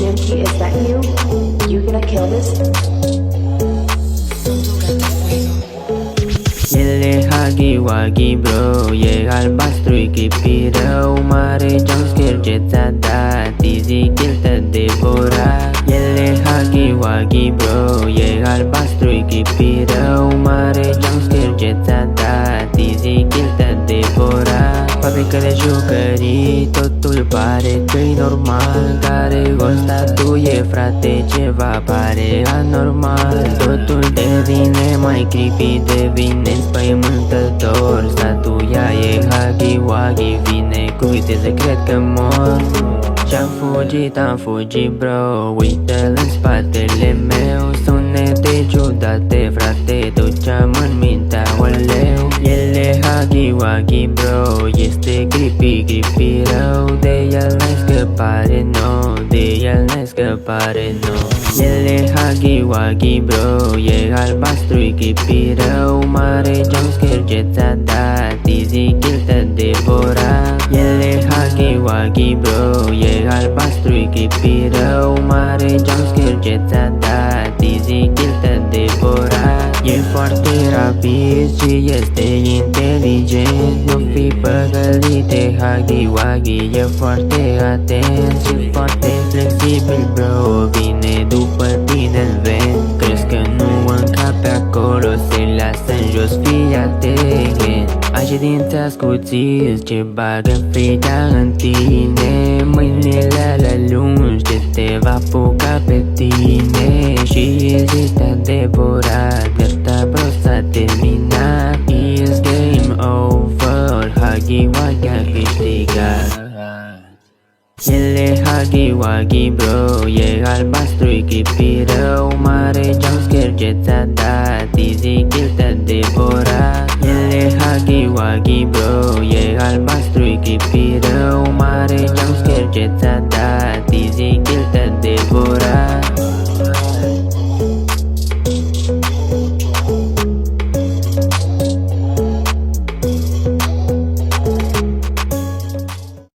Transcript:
EMT, is that you? You gonna kill this? Ele huggy wuggy bro, llega al bastru y chipiră, mare jumpscare ce-ți-a dat, easy kill te devora. Ele huggy wuggy bro, llega al bastru y chipiră, mare jumpscare ce-ți-a dat, easy kill te devora. Fabrică de jucării, totul pare că-i normal, care ăsta tu e frate, ceva pare anormal. Totul devine mai creepy, devine înspăimântător. Statuia e huggy-wuggy, vine cu viteză, cred că mor. Ce-am fugit, am fugit bro, uite-l în spatele meu. Sunete ciudate frate, tot ce-am în mintea oleu. El e huggy-wuggy bro, este creepy, creepy rău. De el n-ai scăpare, no, de el n-ai scăpare, no. El e huggy-wuggy bro, e albastru-i creepy rău. Mare jumpscare ce ți-a dat, easy kill te devora. El e huggy-wuggy bro, e albastru-i creepy rău. Mare jumpscare ce ți-a dat, easy kill te devora. E foarte rapid și este inteligent, nu fi păgălite, huggy-wuggy e foarte atent și foarte flexibil bro, vine după tine în vent. Crezi că nu încape acolo, se lasă în jos, fii atent. Ai dinți ascuțiți ce bagă frica în tine, mâinile alea lungi ce te va apuca pe tine. Și zi te-a devorat, gata bro s-a terminat, is game over, huggy-wuggy a câștigat. El e huggy-wuggy bro, e albastru-i creepy rău. Mare jumpscare ce ți-a dat, easy kill te devora. El e huggy-wuggy bro, e albastru-i creepy rău. Mare jumpscare ce ți-a dat, easy kill te devora.